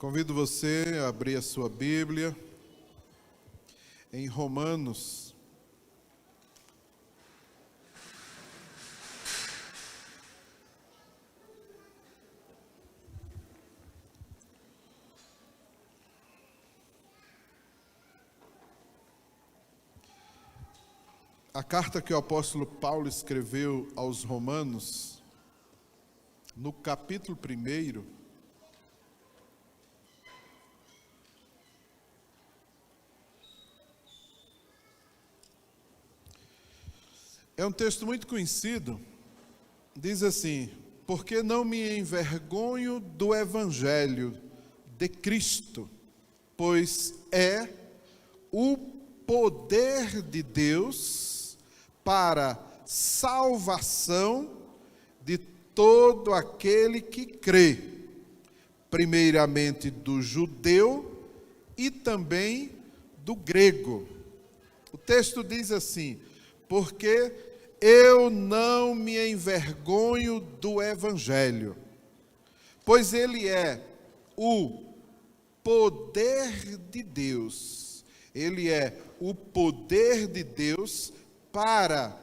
Convido você a abrir a sua Bíblia em Romanos. A carta que o apóstolo Paulo escreveu aos Romanos, no capítulo 1, é um texto muito conhecido. Diz assim: porque não me envergonho do evangelho de Cristo, pois é o poder de Deus para salvação de todo aquele que crê, primeiramente do judeu e também do grego. O texto diz assim: porque eu não me envergonho do evangelho, pois ele é o poder de Deus. Ele é o poder de Deus para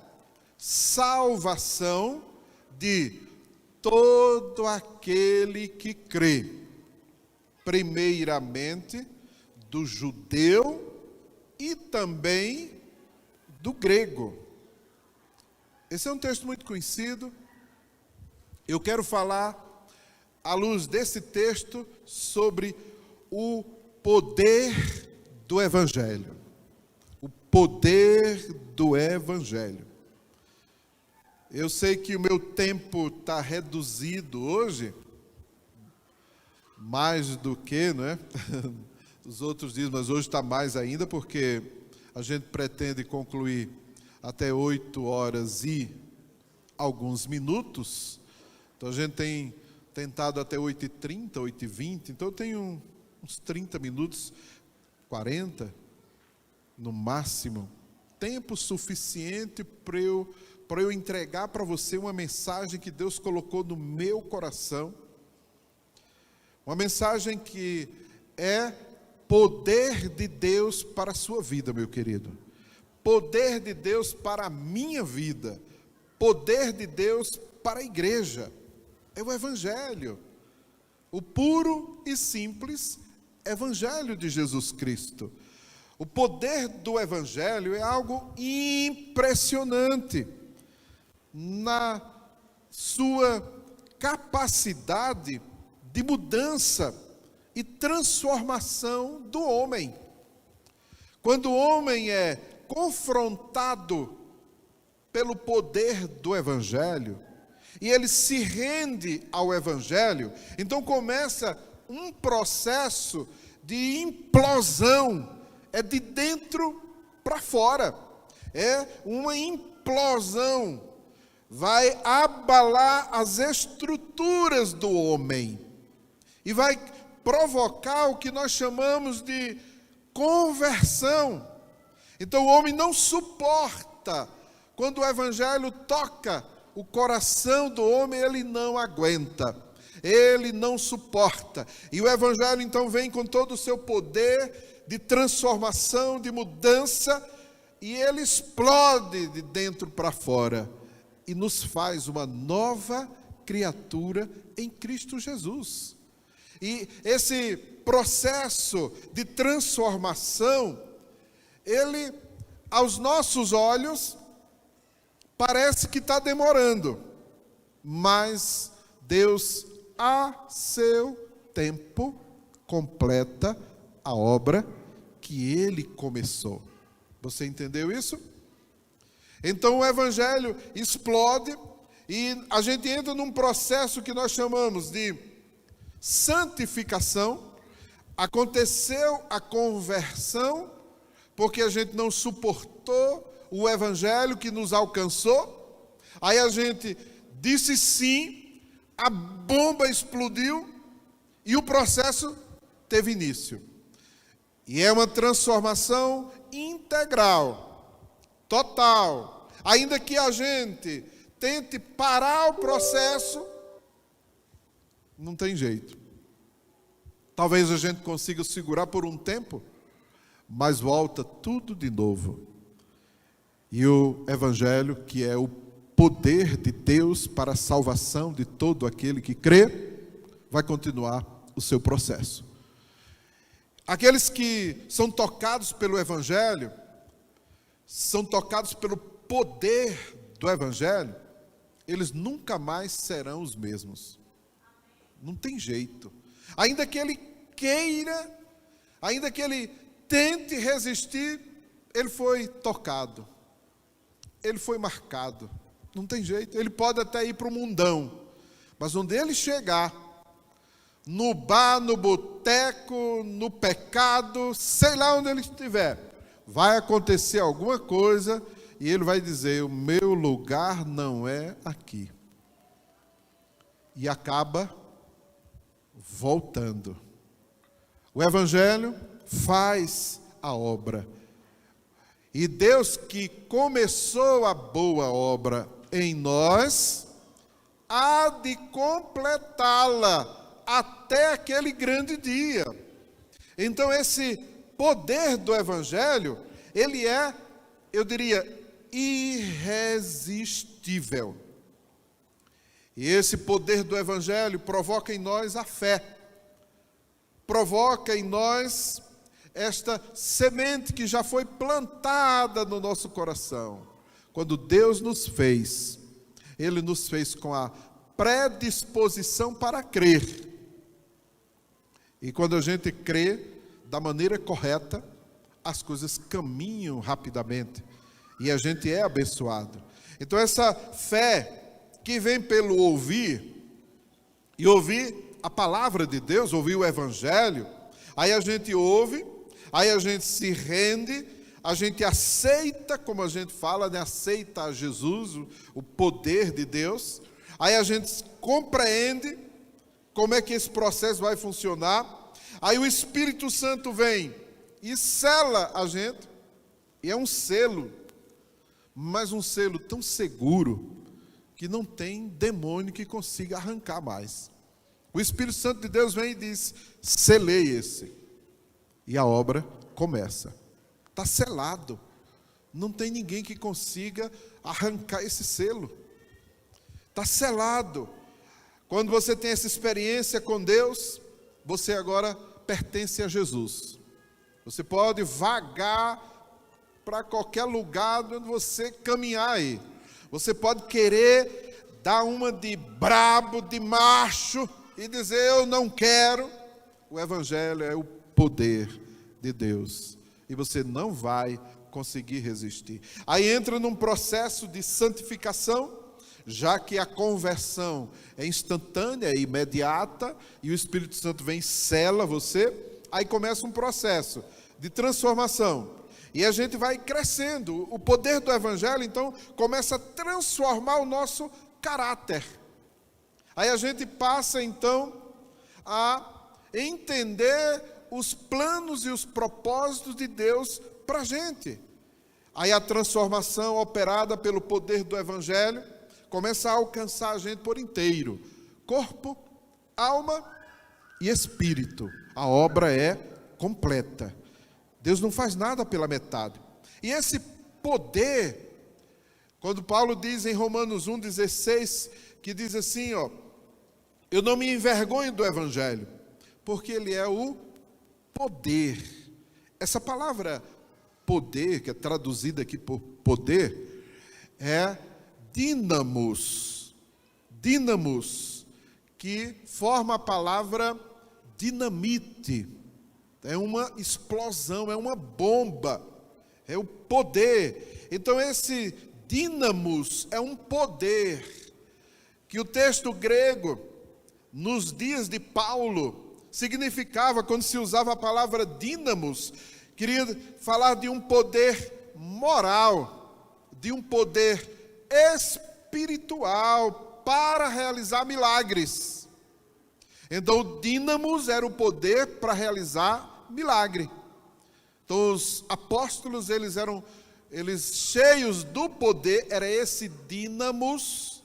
salvação de todo aquele que crê, primeiramente do judeu e também do grego. Esse é um texto muito conhecido. Eu quero falar, à luz desse texto, sobre o poder do evangelho. O poder do evangelho. Eu sei que o meu tempo está reduzido hoje, mais do que, não é? Os outros dias, mas hoje está mais ainda, porque a gente pretende concluir até 8 horas e alguns minutos. Então a gente tem tentado até 8h30, 8h20, então eu tenho uns 30 minutos, 40 no máximo, tempo suficiente para eu entregar para você uma mensagem que Deus colocou no meu coração, uma mensagem que é poder de Deus para a sua vida, meu querido, poder de Deus para a minha vida, poder de Deus para a igreja. É o evangelho, o puro e simples evangelho de Jesus Cristo. O poder do evangelho é algo impressionante na sua capacidade de mudança e transformação do homem. Quando o homem é confrontado pelo poder do evangelho e ele se rende ao evangelho, então começa um processo de implosão. É de dentro para fora, é uma implosão, vai abalar as estruturas do homem e vai provocar o que nós chamamos de conversão. Então o homem não suporta, quando o evangelho toca o coração do homem, ele não aguenta, ele não suporta, e o evangelho então vem com todo o seu poder de transformação, de mudança, e ele explode de dentro para fora e nos faz uma nova criatura em Cristo Jesus. E esse processo de transformação, ele, aos nossos olhos, parece que está demorando, mas Deus, a seu tempo, completa a obra que ele começou. Você entendeu isso? Então o evangelho explode e a gente entra num processo que nós chamamos de santificação. Aconteceu a conversão, porque a gente não suportou o evangelho que nos alcançou. Aí a gente disse sim, a bomba explodiu e o processo teve início. E é uma transformação integral, total. Ainda que a gente tente parar o processo, não tem jeito. Talvez a gente consiga segurar por um tempo, mas volta tudo de novo. E o Evangelho, que é o poder de Deus para a salvação de todo aquele que crê, vai continuar o seu processo. Aqueles que são tocados pelo Evangelho, são tocados pelo poder do Evangelho, eles nunca mais serão os mesmos. Não tem jeito. Ainda que ele queira, ainda que ele tente resistir, ele foi tocado. Ele foi marcado. Não tem jeito. Ele pode até ir para o mundão, mas onde ele chegar, no bar, no boteco, no pecado, sei lá onde ele estiver, vai acontecer alguma coisa e ele vai dizer: o meu lugar não é aqui. E acaba voltando. O Evangelho faz a obra. E Deus que começou a boa obra em nós, há de completá-la até aquele grande dia. Então esse poder do Evangelho, ele é, eu diria, irresistível. E esse poder do Evangelho provoca em nós a fé, provoca em nós esta semente que já foi plantada no nosso coração. Quando Deus nos fez, Ele nos fez com a predisposição para crer. E quando a gente crê da maneira correta, as coisas caminham rapidamente e a gente é abençoado. Então essa fé que vem pelo ouvir, e ouvir a palavra de Deus, ouvir o Evangelho, aí a gente ouve, aí a gente se rende, a gente aceita, como a gente fala, né? Aceita a Jesus, o poder de Deus, aí a gente compreende como é que esse processo vai funcionar, aí o Espírito Santo vem e sela a gente, e é um selo, mas um selo tão seguro, que não tem demônio que consiga arrancar mais. O Espírito Santo de Deus vem e diz: selei esse. E a obra começa. Está selado. Não tem ninguém que consiga arrancar esse selo. Está selado. Quando você tem essa experiência com Deus, você agora pertence a Jesus. Você pode vagar para qualquer lugar onde você caminhar aí. Você pode querer dar uma de brabo, de macho, e dizer: eu não quero. O Evangelho é o poder de Deus. E você não vai conseguir resistir. Aí entra num processo de santificação, já que a conversão é instantânea, é imediata, e o Espírito Santo vem e sela você. Aí começa um processo de transformação. E a gente vai crescendo. O poder do Evangelho, então, começa a transformar o nosso caráter. Aí a gente passa, então, a entender os planos e os propósitos de Deus para a gente. Aí a transformação operada pelo poder do Evangelho começa a alcançar a gente por inteiro. Corpo, alma e espírito. A obra é completa. Deus não faz nada pela metade. E esse poder, quando Paulo diz em Romanos 1,16, que diz assim, eu não me envergonho do Evangelho, porque ele é o poder. Essa palavra poder, que é traduzida aqui por poder, é dínamos. Dínamos, que forma a palavra dinamite. É uma explosão, é uma bomba, é o poder. Então esse dínamos é um poder que o texto grego, nos dias de Paulo, significava, quando se usava a palavra dínamos, queria falar de um poder moral, de um poder espiritual para realizar milagres. Então o dínamos era o poder para realizar milagre. Então os apóstolos, eles cheios do poder, era esse dínamos,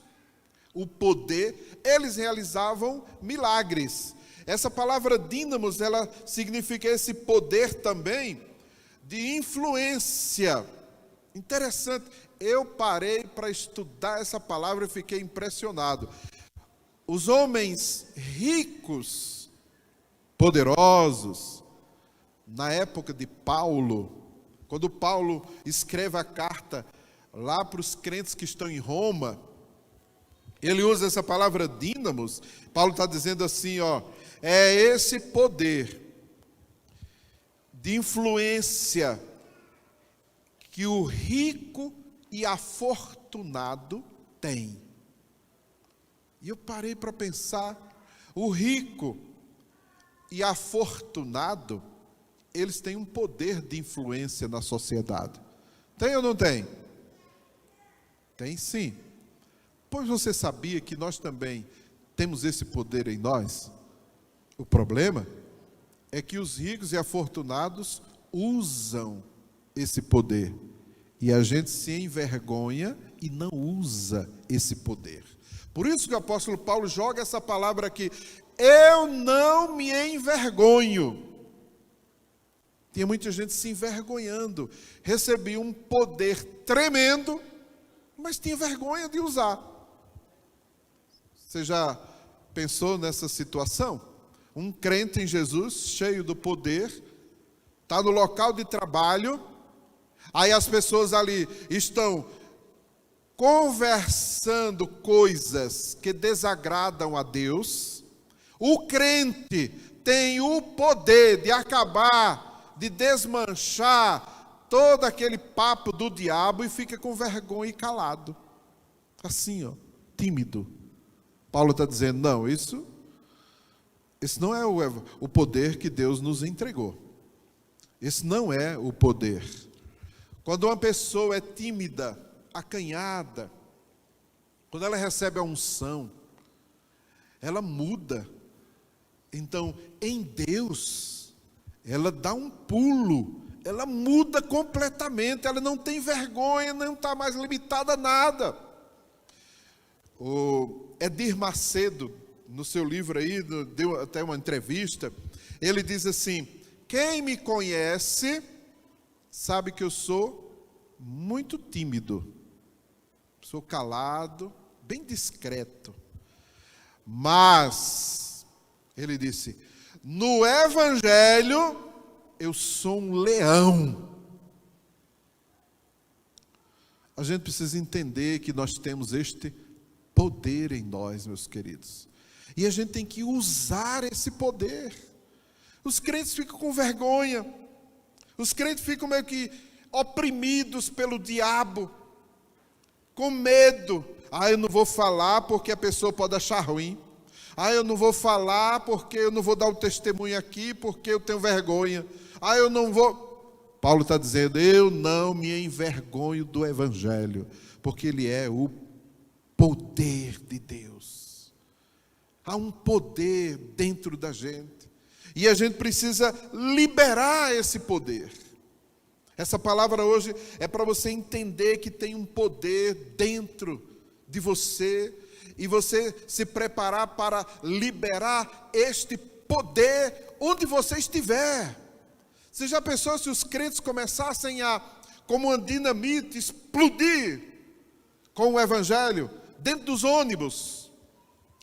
o poder, eles realizavam milagres. Essa palavra dínamos, ela significa esse poder também de influência. Interessante, eu parei para estudar essa palavra e fiquei impressionado. Os homens ricos, poderosos, na época de Paulo, quando Paulo escreve a carta lá para os crentes que estão em Roma, ele usa essa palavra dínamos. Paulo está dizendo assim, ó, é esse poder de influência que o rico e afortunado tem. E eu parei para pensar, o rico e afortunado, eles têm um poder de influência na sociedade. Tem ou não tem? Tem sim. Pois você sabia que nós também temos esse poder em nós? O problema é que os ricos e afortunados usam esse poder. E a gente se envergonha e não usa esse poder. Por isso que o apóstolo Paulo joga essa palavra aqui. Eu não me envergonho. Tinha muita gente se envergonhando. Recebia um poder tremendo, mas tinha vergonha de usar. Você já pensou nessa situação? Um crente em Jesus, cheio do poder, está no local de trabalho, aí as pessoas ali estão conversando coisas que desagradam a Deus. O crente tem o poder de acabar, de desmanchar todo aquele papo do diabo e fica com vergonha e calado. Assim, ó, tímido. Paulo está dizendo, não, isso não é o poder que Deus nos entregou. Esse não é o poder. Quando uma pessoa é tímida, acanhada, quando ela recebe a unção, ela muda. Então, em Deus, ela dá um pulo, ela muda completamente, ela não tem vergonha, não está mais limitada a nada. O Edir Macedo, no seu livro aí, deu até uma entrevista, ele diz assim, quem me conhece sabe que eu sou muito tímido, sou calado, bem discreto, mas, ele disse, no Evangelho eu sou um leão. A gente precisa entender que nós temos este poder em nós, meus queridos. E a gente tem que usar esse poder. Os crentes ficam com vergonha. Os crentes ficam meio que oprimidos pelo diabo. Com medo. Eu não vou falar porque a pessoa pode achar ruim. Eu não vou falar porque eu não vou dar o testemunho aqui porque eu tenho vergonha. Eu não vou... Paulo está dizendo, eu não me envergonho do Evangelho. Porque ele é o poder de Deus. Há um poder dentro da gente. E a gente precisa liberar esse poder. Essa palavra hoje é para você entender que tem um poder dentro de você. E você se preparar para liberar este poder onde você estiver. Você já pensou se os crentes começassem a, como uma dinamite, explodir com o Evangelho? Dentro dos ônibus,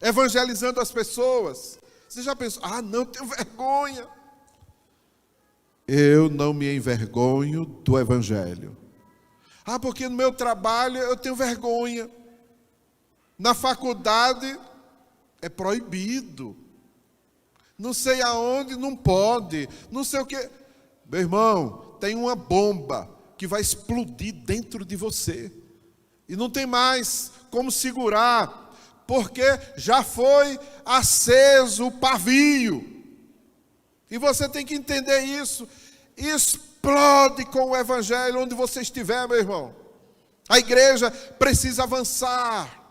evangelizando as pessoas. Você já pensou, não, eu tenho vergonha. Eu não me envergonho do Evangelho. Porque no meu trabalho eu tenho vergonha. Na faculdade é proibido. Não sei aonde, não pode. Não sei o que. Meu irmão, tem uma bomba que vai explodir dentro de você. E não tem mais como segurar, porque já foi aceso o pavio. E você tem que entender isso. Explode com o Evangelho onde você estiver, meu irmão. A igreja precisa avançar.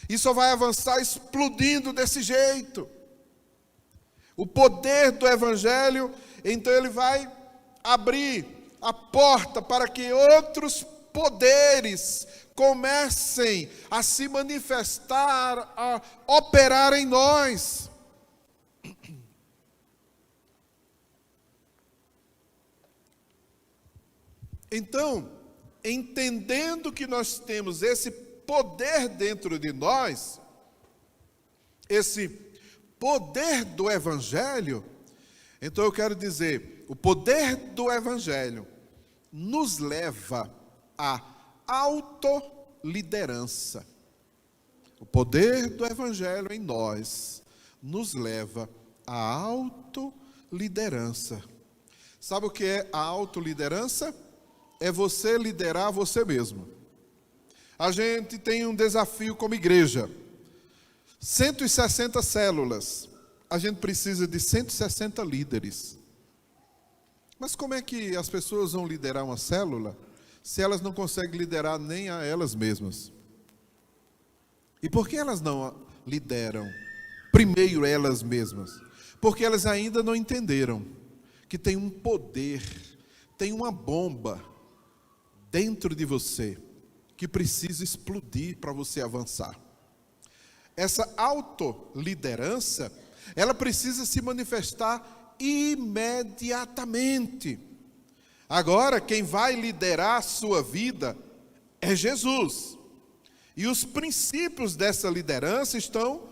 E só vai avançar explodindo desse jeito. O poder do Evangelho, então ele vai abrir a porta para que outros poderes comecem a se manifestar, a operar em nós. Então, entendendo que nós temos esse poder dentro de nós, esse poder do Evangelho, então eu quero dizer, o poder do Evangelho nos leva à autoliderança. O poder do Evangelho em nós nos leva à autoliderança. Sabe o que é a autoliderança? É você liderar você mesmo. A gente tem um desafio como igreja. 160 células. A gente precisa de 160 líderes. Mas como é que as pessoas vão liderar uma célula se elas não conseguem liderar nem a elas mesmas? E por que elas não lideram primeiro elas mesmas? Porque elas ainda não entenderam que tem um poder, tem uma bomba dentro de você que precisa explodir para você avançar. Essa autoliderança, ela precisa se manifestar imediatamente. Agora, quem vai liderar a sua vida é Jesus. E os princípios dessa liderança estão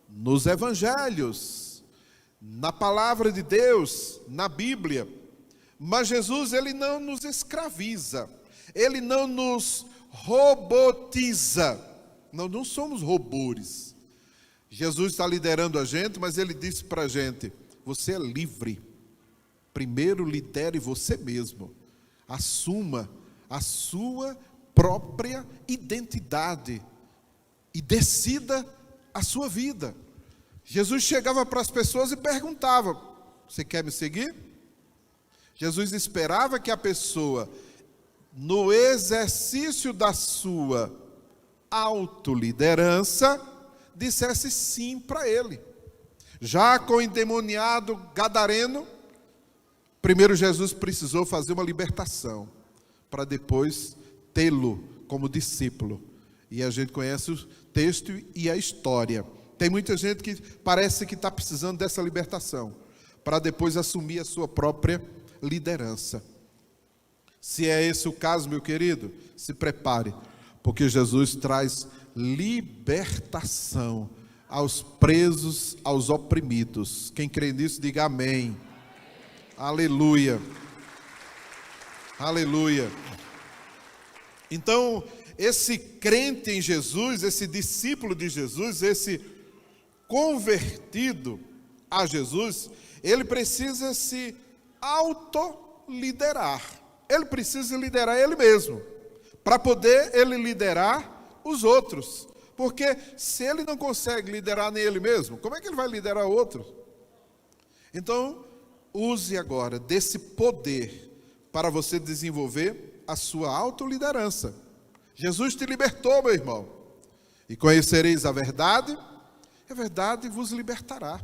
nos evangelhos, na palavra de Deus, na Bíblia. Mas Jesus, ele não nos escraviza, ele não nos robotiza. Nós não somos robôs. Jesus está liderando a gente, mas ele disse para a gente, você é livre. Primeiro lidere você mesmo. Assuma a sua própria identidade e decida a sua vida. Jesus chegava para as pessoas e perguntava, você quer me seguir? Jesus esperava que a pessoa, no exercício da sua autoliderança, dissesse sim para ele. Já com o endemoniado gadareno, primeiro Jesus precisou fazer uma libertação, para depois tê-lo como discípulo. E a gente conhece o texto e a história. Tem muita gente que parece que está precisando dessa libertação, para depois assumir a sua própria liderança. Se é esse o caso, meu querido, se prepare, porque Jesus traz libertação aos presos, aos oprimidos. Quem crê nisso, diga amém. Aleluia. Aleluia. Então, esse crente em Jesus, esse discípulo de Jesus, esse convertido a Jesus, ele precisa se autoliderar. Ele precisa liderar ele mesmo, para poder ele liderar os outros. Porque se ele não consegue liderar nem ele mesmo, como é que ele vai liderar outros? Então, use agora desse poder para você desenvolver a sua autoliderança. Jesus te libertou, meu irmão. E conhecereis a verdade vos libertará.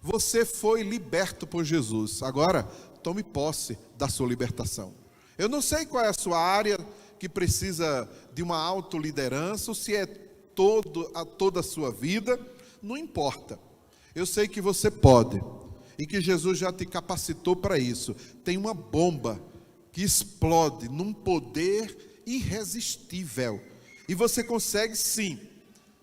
Você foi liberto por Jesus. Agora, tome posse da sua libertação. Eu não sei qual é a sua área que precisa de uma autoliderança, ou se é toda a sua vida, não importa. Eu sei que você pode, e que Jesus já te capacitou para isso. Tem uma bomba que explode num poder irresistível, e você consegue sim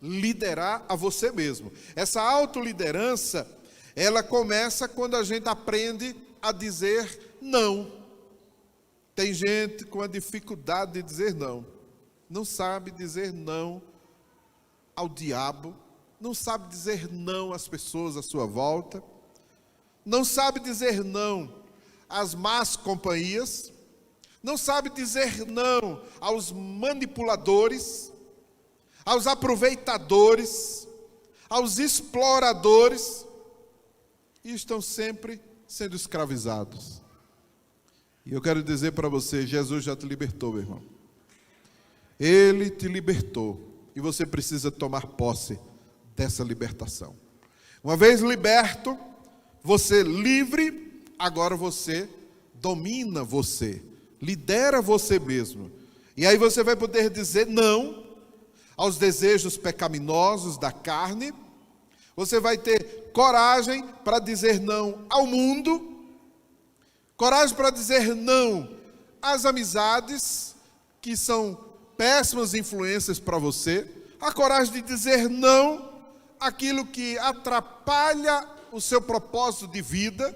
liderar a você mesmo. Essa autoliderança, ela começa quando a gente aprende a dizer não. Tem gente com a dificuldade de dizer não. Não sabe dizer não ao diabo, não sabe dizer não às pessoas à sua volta, não sabe dizer não às más companhias, não sabe dizer não aos manipuladores, aos aproveitadores, aos exploradores, e estão sempre sendo escravizados. E eu quero dizer para você, Jesus já te libertou, meu irmão. Ele te libertou, e você precisa tomar posse dessa libertação. Uma vez liberto, você livre, agora você domina você, lidera você mesmo. E aí você vai poder dizer não aos desejos pecaminosos da carne. Você vai ter coragem para dizer não ao mundo, coragem para dizer não as amizades que são péssimas influências para você, a coragem de dizer não àquilo que atrapalha o seu propósito de vida,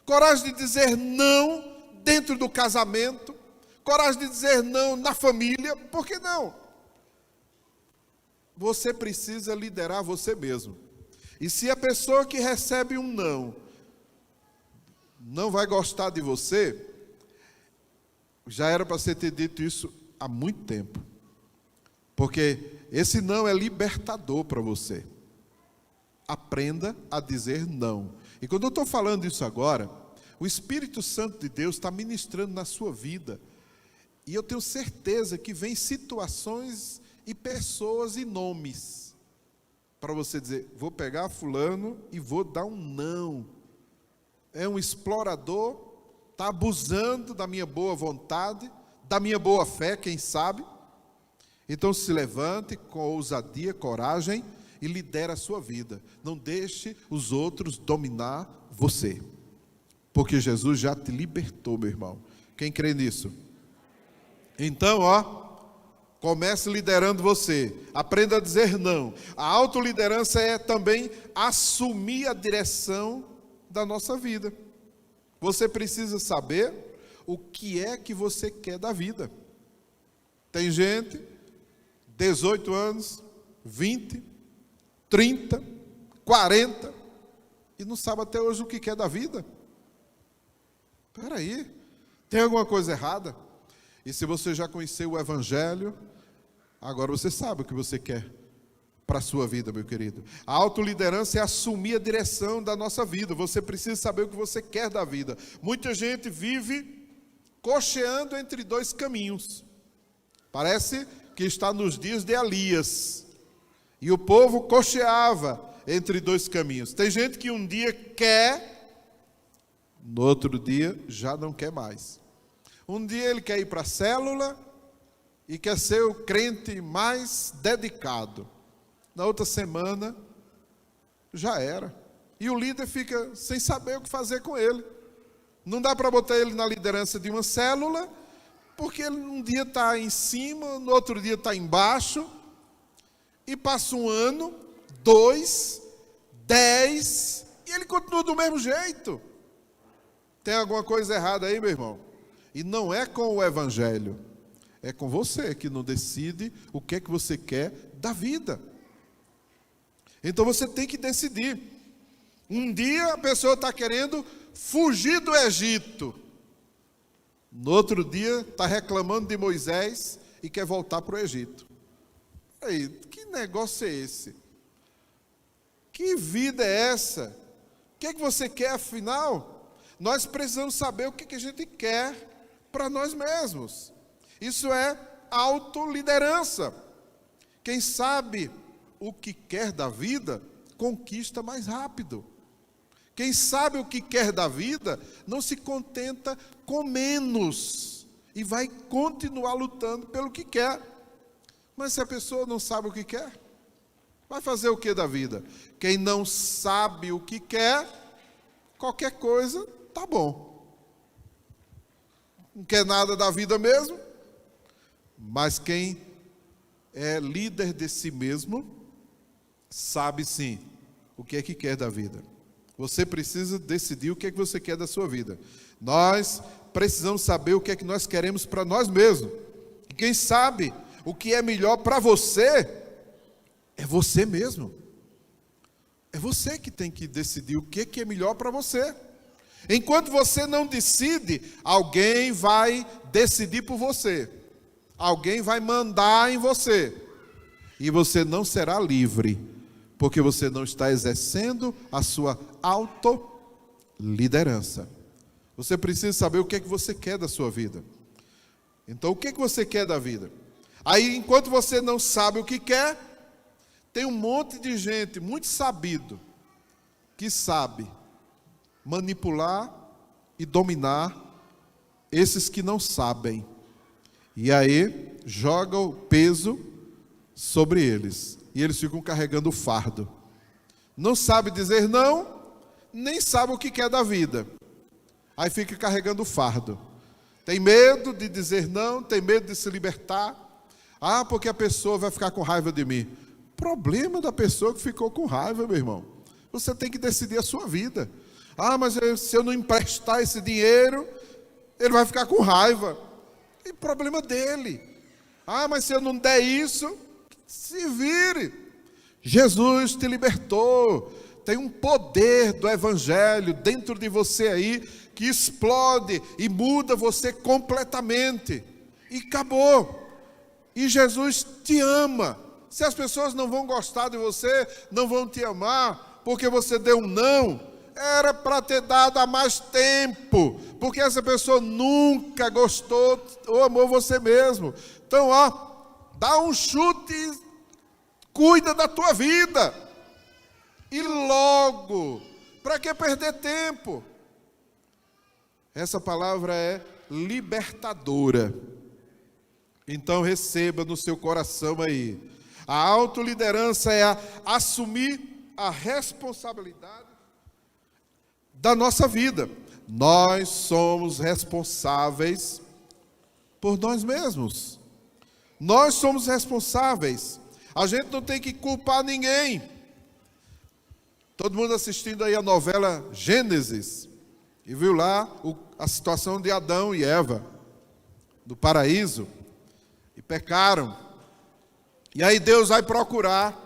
coragem de dizer não dentro do casamento, coragem de dizer não na família. Por que não? Você precisa liderar você mesmo. E se a pessoa que recebe um não vai gostar de você, já era para você ter dito isso há muito tempo. Porque esse não é libertador para você. Aprenda a dizer não. E quando eu estou falando isso agora, o Espírito Santo de Deus está ministrando na sua vida. E eu tenho certeza que vem situações e pessoas e nomes para você dizer: vou pegar fulano e vou dar um não. É um explorador, está abusando da minha boa vontade, da minha boa fé, quem sabe? Então se levante com ousadia, coragem e lidere a sua vida. Não deixe os outros dominar você, porque Jesus já te libertou, meu irmão. Quem crê nisso? Então, comece liderando você. Aprenda a dizer não. A autoliderança é também assumir a direção da nossa vida. Você precisa saber o que é que você quer da vida. Tem gente, 18 anos, 20, 30, 40, e não sabe até hoje o que quer da vida. Espera aí, tem alguma coisa errada? E se você já conheceu o Evangelho, agora você sabe o que você quer para a sua vida, meu querido. A autoliderança é assumir a direção da nossa vida. Você precisa saber o que você quer da vida. Muita gente vive cocheando entre dois caminhos. Parece que está nos dias de Elias. E o povo cocheava entre dois caminhos. Tem gente que um dia quer, no outro dia já não quer mais. Um dia ele quer ir para a célula e quer ser o crente mais dedicado. Na outra semana, já era. E o líder fica sem saber o que fazer com ele. Não dá para botar ele na liderança de uma célula, porque ele um dia está em cima, no outro dia está embaixo, e passa um ano, 2, 10, e ele continua do mesmo jeito. Tem alguma coisa errada aí, meu irmão? E não é com o Evangelho, é com você que não decide o que é que você quer da vida. Então você tem que decidir. Um dia a pessoa está querendo fugir do Egito. No outro dia está reclamando de Moisés e quer voltar para o Egito. Aí, que negócio é esse? Que vida é essa? O que é que você quer afinal? Nós precisamos saber o que a gente quer para nós mesmos. Isso é autoliderança. Quem sabe o que quer da vida, conquista mais rápido. Quem sabe o que quer da vida, não se contenta com menos e vai continuar lutando pelo que quer. Mas se a pessoa não sabe o que quer, vai fazer o que da vida? Quem não sabe o que quer, qualquer coisa tá bom. Não quer nada da vida mesmo, mas quem é líder de si mesmo, sabe sim o que é que quer da vida. Você precisa decidir o que é que você quer da sua vida. Nós precisamos saber o que é que nós queremos para nós mesmos. E quem sabe o que é melhor para você é você mesmo. É você que tem que decidir o que é melhor para você. Enquanto você não decide, alguém vai decidir por você. Alguém vai mandar em você. E você não será livre, porque você não está exercendo a sua autoliderança. Você precisa saber o que é que você quer da sua vida. Então, o que é que você quer da vida? Aí, enquanto você não sabe o que quer, tem um monte de gente muito sabido que sabe manipular e dominar esses que não sabem. E aí, joga o peso sobre eles. E eles ficam carregando o fardo. Não sabe dizer não, nem sabe o que quer da vida. Aí fica carregando o fardo. Tem medo de dizer não, tem medo de se libertar. Ah, porque a pessoa vai ficar com raiva de mim. Problema da pessoa que ficou com raiva, meu irmão. Você tem que decidir a sua vida. Ah, mas se eu não emprestar esse dinheiro, ele vai ficar com raiva. E problema dele. Ah, mas se eu não der isso, se vire. Jesus te libertou. Tem um poder do Evangelho dentro de você aí, que explode e muda você completamente. E acabou. E Jesus te ama. Se as pessoas não vão gostar de você, não vão te amar, porque você deu um não, era para ter dado há mais tempo, porque essa pessoa nunca gostou ou amou você mesmo. Então, dá um chute e cuida da tua vida. E logo, para que perder tempo? Essa palavra é libertadora. Então receba no seu coração aí. A autoliderança é assumir a responsabilidade da nossa vida. Nós somos responsáveis por nós mesmos. Nós somos responsáveis. A gente não tem que culpar ninguém. Todo mundo assistindo aí a novela Gênesis e viu lá a situação de Adão e Eva no paraíso e pecaram. E aí Deus vai procurar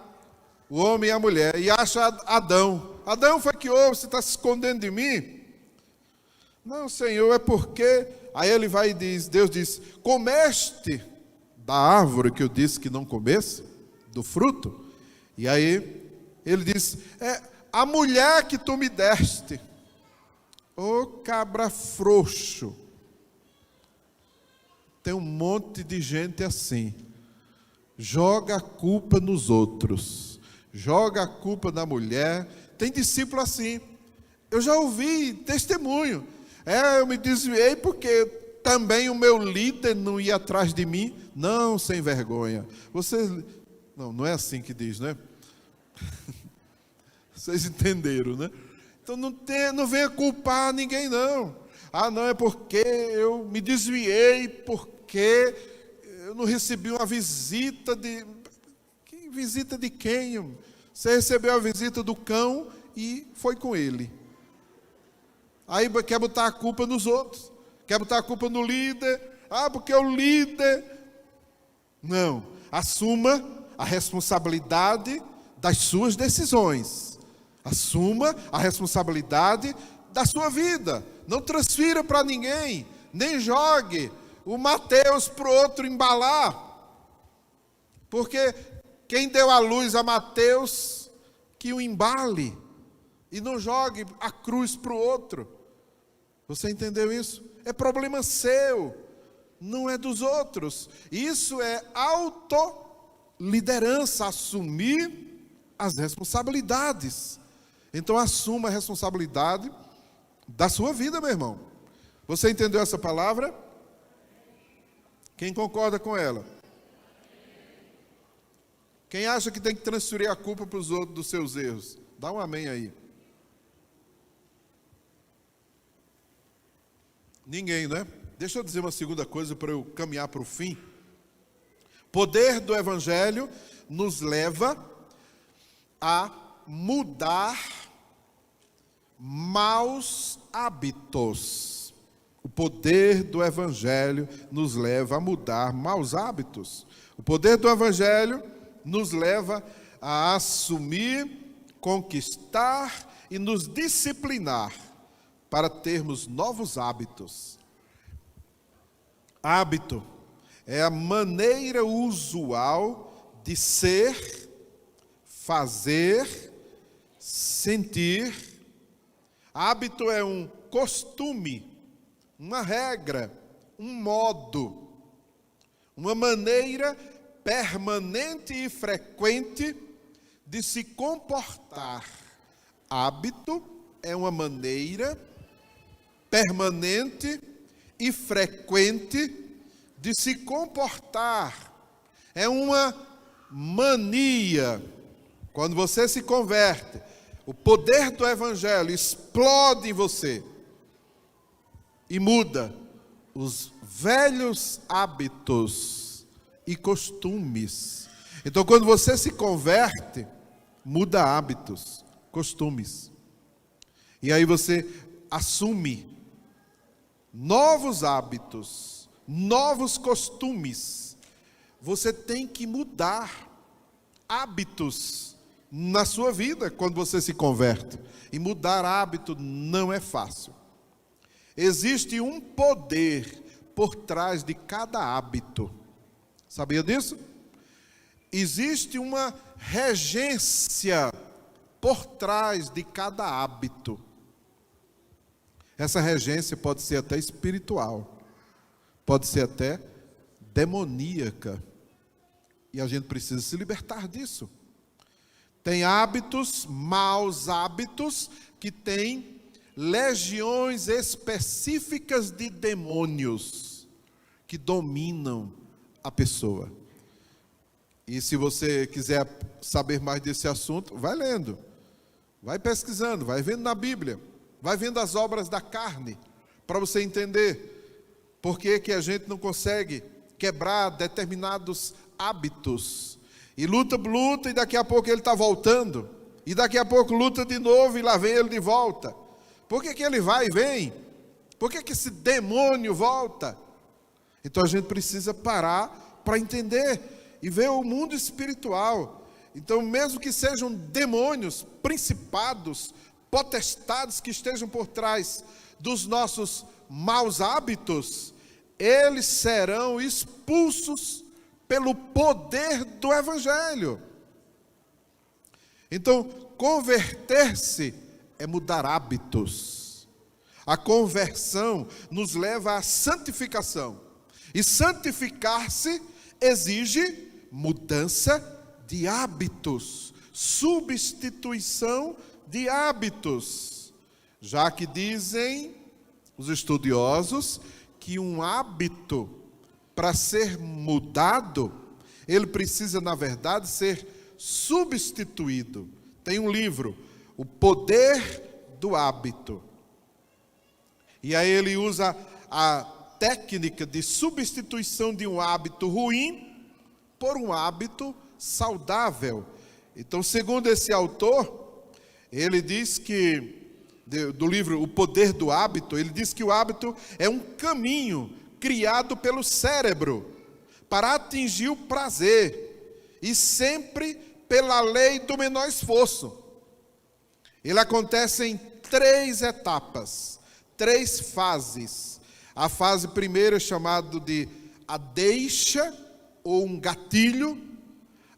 o homem e a mulher e acha Adão. Adão, foi que houve? Você está se escondendo de mim? Não, Senhor, é porque... Aí ele vai e diz, Deus diz, comeste da árvore que eu disse que não comesse, do fruto? E aí ele diz, a mulher que tu me deste. Ô cabra frouxo. Tem um monte de gente assim. Joga a culpa nos outros. Joga a culpa na mulher. Tem discípulo assim. Eu já ouvi testemunho. Eu me desviei porque também o meu líder não ia atrás de mim. Não, sem vergonha. Vocês... Não é assim que diz, né? Vocês entenderam, né? Então não venha culpar ninguém, não. Ah, não, é porque eu me desviei, porque eu não recebi uma visita de... Que visita de quem? Você recebeu a visita do cão e foi com ele. Aí quer botar a culpa nos outros. Quer botar a culpa no líder. Ah, porque o líder... Não. Assuma a responsabilidade das suas decisões. Assuma a responsabilidade da sua vida. Não transfira para ninguém. Nem jogue o Mateus para o outro embalar. Porque quem deu a luz a Mateus, que o embale. E não jogue a cruz para o outro. Você entendeu isso? É problema seu. Não é dos outros. Isso é autoliderança. Assumir as responsabilidades. Então assuma a responsabilidade da sua vida, meu irmão. Você entendeu essa palavra? Quem concorda com ela? Quem acha que tem que transferir a culpa para os outros dos seus erros? Dá um amém aí. Ninguém, né? Deixa eu dizer uma segunda coisa para eu caminhar para o fim. Poder do Evangelho nos leva a mudar maus hábitos. O poder do Evangelho nos leva a mudar maus hábitos. O poder do Evangelho nos leva a assumir, conquistar e nos disciplinar para termos novos hábitos. Hábito é a maneira usual de ser, fazer, sentir. Hábito é um costume, uma regra, um modo, uma maneira permanente e frequente de se comportar. Hábito é uma maneira permanente e frequente de se comportar. É uma mania. Quando você se converte, o poder do Evangelho explode em você e muda os velhos hábitos e costumes. Então, quando você se converte, muda hábitos, costumes. E aí você assume novos hábitos, novos costumes. Você tem que mudar hábitos na sua vida quando você se converte. E mudar hábito não é fácil. Existe um poder por trás de cada hábito. Sabia disso? Existe uma regência por trás de cada hábito. Essa regência pode ser até espiritual, pode ser até demoníaca. E a gente precisa se libertar disso. Tem hábitos, maus hábitos, que têm legiões específicas de demônios que dominam a pessoa. E se você quiser saber mais desse assunto, vai lendo, vai pesquisando, vai vendo na Bíblia, vai vendo as obras da carne, para você entender por que que a gente não consegue quebrar determinados hábitos. E luta, e daqui a pouco ele está voltando. E daqui a pouco luta de novo e lá vem ele de volta. Por que que ele vai e vem? Por que que esse demônio volta? Então a gente precisa parar para entender e ver o mundo espiritual. Então, mesmo que sejam demônios, principados, potestades que estejam por trás dos nossos maus hábitos, eles serão expulsos pelo poder do Evangelho. Então, converter-se é mudar hábitos. A conversão nos leva à santificação. E santificar-se exige mudança de hábitos, substituição de hábitos. Já que dizem os estudiosos que um hábito, para ser mudado, ele precisa, na verdade, ser substituído. Tem um livro, O Poder do Hábito. E aí ele usa a técnica de substituição de um hábito ruim por um hábito saudável. Então, segundo esse autor, ele diz que, do livro O Poder do Hábito, ele diz que o hábito é um caminho criado pelo cérebro para atingir o prazer, e sempre pela lei do menor esforço. Ele acontece em 3 etapas, 3 fases. A fase primeira é chamada de a deixa, ou um gatilho.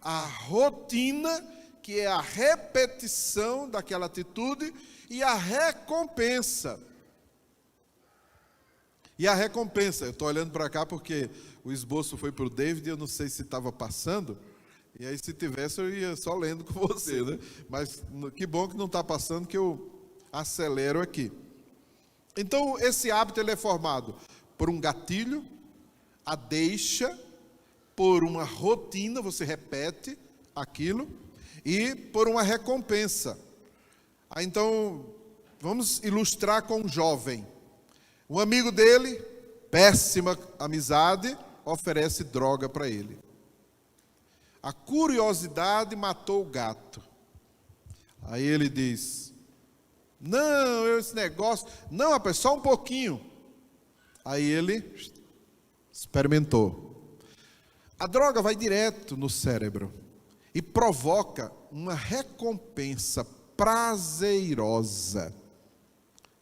A rotina, que é a repetição daquela atitude, e a recompensa. E a recompensa, eu estou olhando para cá porque o esboço foi para o David e eu não sei se estava passando, e aí se tivesse eu ia só lendo com você, né? Mas que bom que não está passando, que eu acelero aqui. Então esse hábito ele é formado por um gatilho, a deixa, por uma rotina, você repete aquilo, e por uma recompensa. Então vamos ilustrar com um jovem. Um amigo dele, péssima amizade, oferece droga para ele. A curiosidade matou o gato. Aí ele diz: não, esse negócio, não, rapaz, só um pouquinho. Aí ele experimentou. A droga vai direto no cérebro e provoca uma recompensa prazerosa.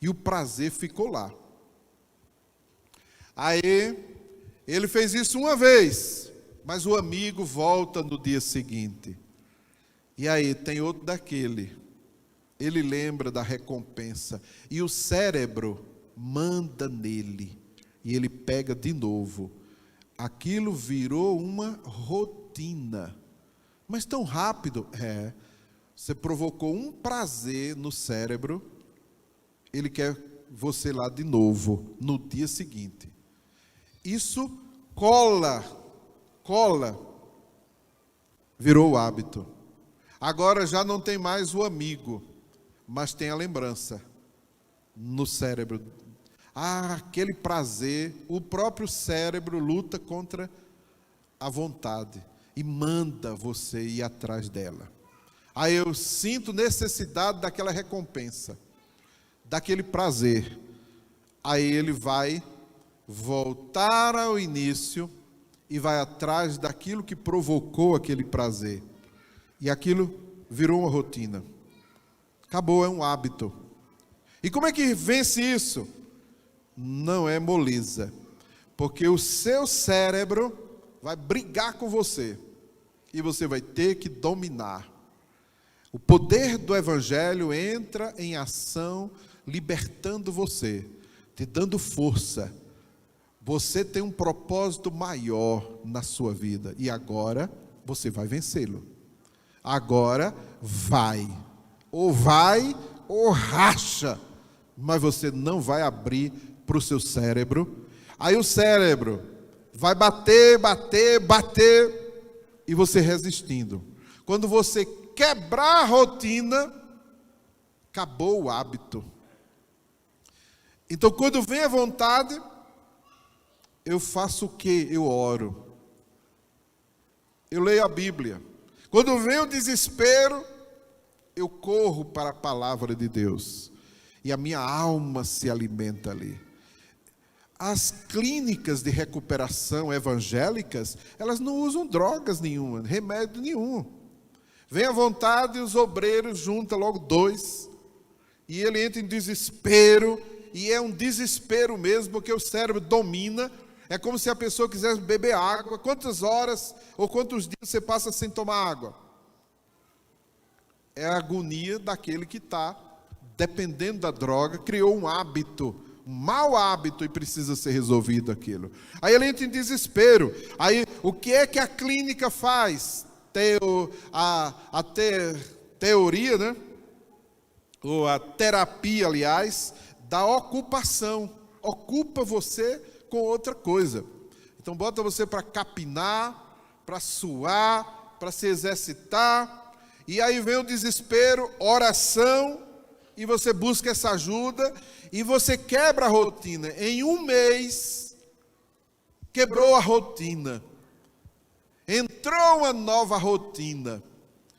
E o prazer ficou lá. Aí, ele fez isso uma vez, mas o amigo volta no dia seguinte. E aí, tem outro daquele. Ele lembra da recompensa. E o cérebro manda nele. E ele pega de novo. Aquilo virou uma rotina. Mas tão rápido. Você provocou um prazer no cérebro. Ele quer você lá de novo, no dia seguinte. Isso cola, virou o hábito. Agora já não tem mais o amigo, mas tem a lembrança no cérebro. aquele prazer, o próprio cérebro luta contra a vontade e manda você ir atrás dela. Aí eu sinto necessidade daquela recompensa, daquele prazer. Aí ele vai voltar ao início e vai atrás daquilo que provocou aquele prazer. E aquilo virou uma rotina. Acabou, é um hábito. E como é que vence isso? Não é moleza. Porque o seu cérebro vai brigar com você. E você vai ter que dominar. O poder do Evangelho entra em ação, libertando você, te dando força. Você tem um propósito maior na sua vida. E agora você vai vencê-lo. Agora vai. Ou racha. Mas você não vai abrir para o seu cérebro. Aí o cérebro vai bater. E você resistindo. Quando você quebrar a rotina, acabou o hábito. Então, quando vem a vontade, eu faço o quê? Eu oro. Eu leio a Bíblia. Quando vem o desespero, eu corro para a palavra de Deus. E a minha alma se alimenta ali. As clínicas de recuperação evangélicas, elas não usam drogas nenhuma, remédio nenhum. Vem à vontade e os obreiros juntam logo 2. E ele entra em desespero. E é um desespero mesmo, porque o cérebro domina. É como se a pessoa quisesse beber água. Quantas horas ou quantos dias você passa sem tomar água? É a agonia daquele que está dependendo da droga, criou um hábito, um mau hábito, e precisa ser resolvido aquilo. Aí ele entra em desespero. Aí o que é que a clínica faz? Teoria, né? Ou a terapia, aliás, da ocupação. Ocupa você com outra coisa. Então bota você para capinar, para suar, para se exercitar. E aí vem o desespero, oração, e você busca essa ajuda, e você quebra a rotina. Em 1 mês, quebrou a rotina. Entrou uma nova rotina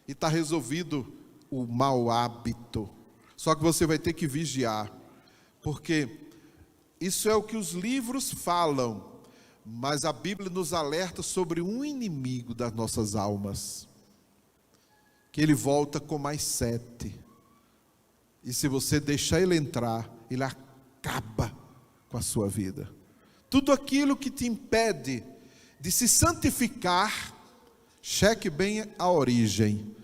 e está resolvido o mau hábito. Só que você vai ter que vigiar, porque isso é o que os livros falam, mas a Bíblia nos alerta sobre um inimigo das nossas almas, que ele volta com mais 7. E se você deixar ele entrar, ele acaba com a sua vida. Tudo aquilo que te impede de se santificar, cheque bem a origem.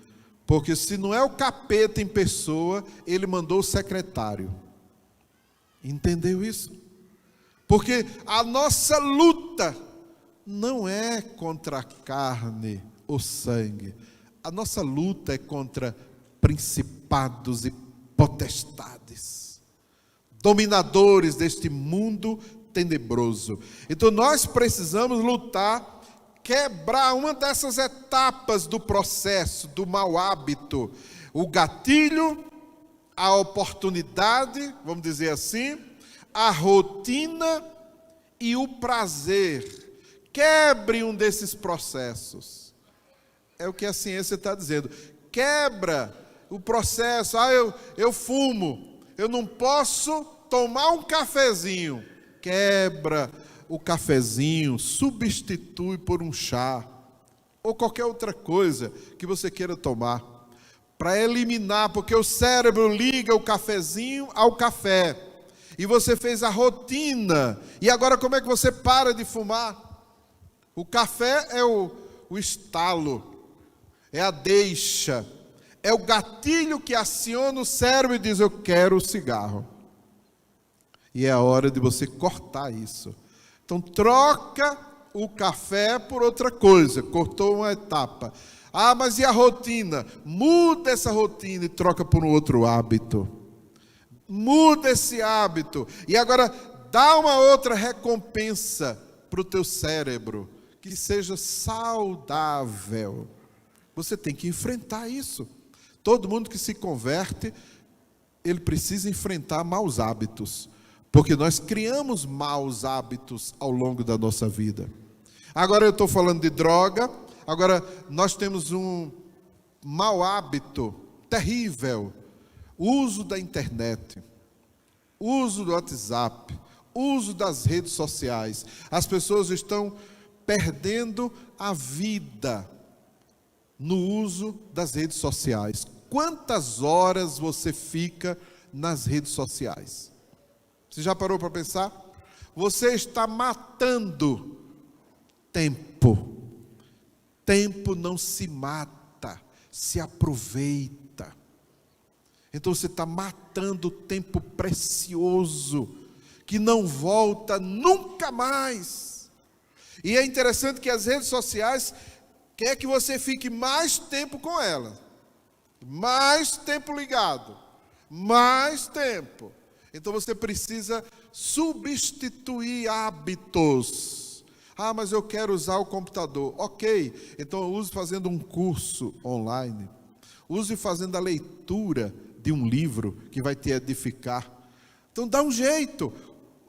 Porque se não é o capeta em pessoa, ele mandou o secretário. Entendeu isso? Porque a nossa luta não é contra a carne ou sangue. A nossa luta é contra principados e potestades, dominadores deste mundo tenebroso. Então nós precisamos lutar, quebrar uma dessas etapas do processo, do mau hábito. O gatilho, a oportunidade, vamos dizer assim, a rotina e o prazer. Quebre um desses processos. É o que a ciência está dizendo. Quebra o processo. Eu fumo, eu não posso tomar um cafezinho. Quebra o cafezinho, substitui por um chá, ou qualquer outra coisa que você queira tomar, para eliminar, porque o cérebro liga o cafezinho ao café, e você fez a rotina, e agora como é que você para de fumar? O café é o estalo, é a deixa, é o gatilho que aciona o cérebro e diz, eu quero o cigarro. E é a hora de você cortar isso. Então troca o café por outra coisa, cortou uma etapa. Mas e a rotina? Muda essa rotina e troca por um outro hábito. Muda esse hábito. E agora dá uma outra recompensa para o teu cérebro, que seja saudável. Você tem que enfrentar isso. Todo mundo que se converte, ele precisa enfrentar maus hábitos. Porque nós criamos maus hábitos ao longo da nossa vida. Agora eu estou falando de droga, agora nós temos um mau hábito terrível. O uso da internet, o uso do WhatsApp, o uso das redes sociais. As pessoas estão perdendo a vida no uso das redes sociais. Quantas horas você fica nas redes sociais? Você já parou para pensar? Você está matando tempo. Tempo não se mata, se aproveita. Então você está matando tempo precioso, que não volta nunca mais. E é interessante que as redes sociais quer que você fique mais tempo com ela. Mais tempo ligado. Mais tempo. Então você precisa substituir hábitos. Ah, mas eu quero usar o computador. Ok, então use fazendo um curso online. Use fazendo a leitura de um livro que vai te edificar. Então dá um jeito.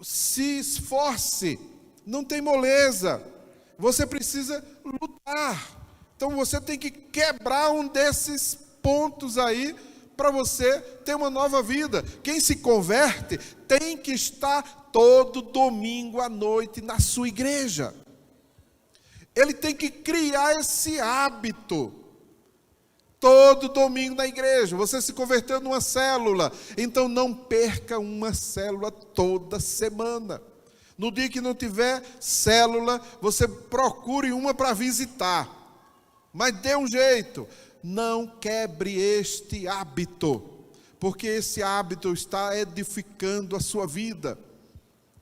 Se esforce. Não tem moleza. Você precisa lutar. Então você tem que quebrar um desses pontos aí para você ter uma nova vida. Quem se converte tem que estar todo domingo à noite na sua igreja. Ele tem que criar esse hábito. Todo domingo na igreja. Você se converteu numa célula, então não perca uma célula toda semana. No dia que não tiver célula, você procure uma para visitar. Mas dê um jeito. Não quebre este hábito, porque esse hábito está edificando a sua vida.